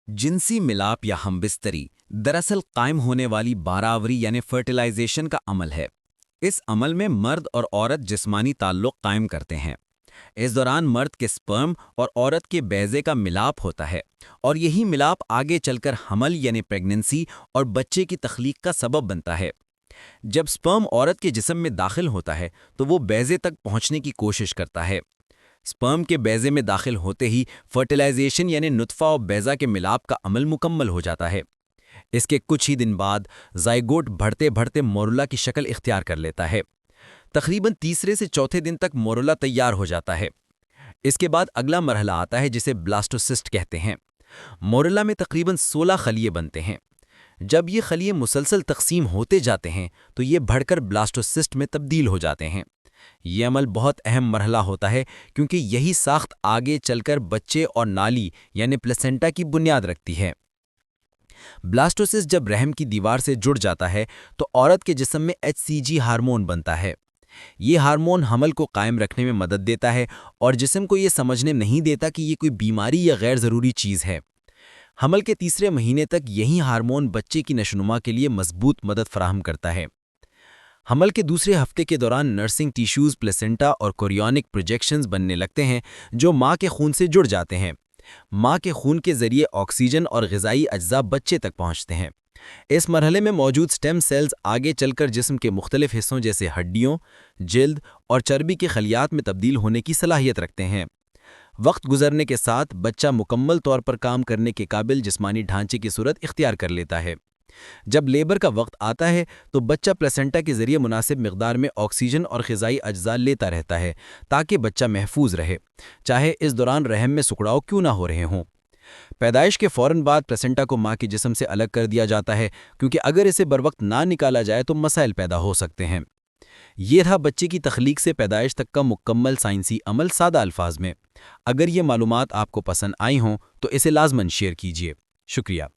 जिनसी मिलाप या हमबिस्तरी दरअसल कायम होने वाली बारावरी यानी फर्टिलाइजेशन का अमल है। इस अमल में मर्द और औरत जिस्मानी ताल्लुक कायम करते हैं। इस दौरान मर्द के स्पर्म और औरत के बैज़े का मिलाप होता है और यही मिलाप आगे चलकर हमल यानी प्रेगनेंसी और बच्चे की तख्लीक का सबब बनता है। जब स्पर्म औरत के जिस्म में दाखिल होता है तो वो बैज़े तक पहुंचने की कोशिश करता है। स्पर्म के बैज़े में दाखिल होते ही फर्टिलाइजेशन यानी नुत्फ़ा और बैज़ा के मिलाप का अमल मुकम्मल हो जाता है। इसके कुछ ही दिन बाद ज़ाइगोट बढ़ते बढ़ते मोरुला की शक्ल इख्तियार कर लेता है। तकरीबन तीसरे से चौथे दिन तक मोरुला तैयार हो जाता है। इसके बाद अगला मरहला आता है जिसे ब्लास्टोसिस्ट कहते हैं। मोरुला में तकरीबन 16 खलिए बनते हैं। जब ये खलिए मुसलसल तकसीम होते जाते हैं तो ये बढ़कर ब्लास्टोसिस्ट में तब्दील हो जाते हैं। ये अमल बहुत अहम मरहला होता है क्योंकि यही साख्त आगे चलकर बच्चे और नाली यानी प्लेसेंटा की बुनियाद रखती है। ब्लास्टोसिस्ट जब रहम की दीवार से जुड़ जाता है तो औरत के जिस्म में HCG हार्मोन बनता है। ये हार्मोन हमल को कायम रखने में मदद देता है और जिस्म को ये समझने नहीं देता कि ये कोई बीमारी या गैर ज़रूरी चीज़ है। हमल के तीसरे महीने तक यही हार्मोन बच्चे की नशोनुमा के लिए मजबूत मदद फराहम करता है। हमल के दूसरे हफ्ते के दौरान नर्सिंग टिश्यूज़ प्लेसेंटा और कोरियोनिक प्रोजेक्शंस बनने लगते हैं जो माँ के खून से जुड़ जाते हैं। माँ के खून के ज़रिए ऑक्सीजन और ग़िज़ाई अज्जा बच्चे तक पहुँचते हैं। इस मरहले में मौजूद स्टेम सेल्स आगे चलकर जिस्म के मुख्तलिफ हिस्सों जैसे हड्डियों, जिल्द और चर्बी के खलियात में तब्दील होने की सलाहियत रखते हैं। वक्त गुजरने के साथ बच्चा मुकम्मल तौर पर काम करने के काबिल जिस्मानी ढांचे की सूरत इख्तियार कर लेता है। जब लेबर का वक्त आता है तो बच्चा प्लेसेंटा के ज़रिए मुनासिब मिक़दार में ऑक्सीजन और ग़िज़ाई अज्जा लेता रहता है ताकि बच्चा महफूज रहे, चाहे इस दौरान रहम में सुकड़ाव क्यों ना हो रहे हों। पैदाइश के फ़ौरन बाद प्लेसेंटा को माँ के जिस्म से अलग कर दिया जाता है क्योंकि अगर इसे बरवक्त ना निकाला जाए तो मसाइल पैदा हो सकते हैं। ये था बच्चे की तख्लीक से पैदाइश तक का मुकम्मल साइंसी अमल सादा अल्फाज में। अगर ये मालूमात आपको पसंद आई हों तो इसे लाजमन शेयर कीजिए। शुक्रिया।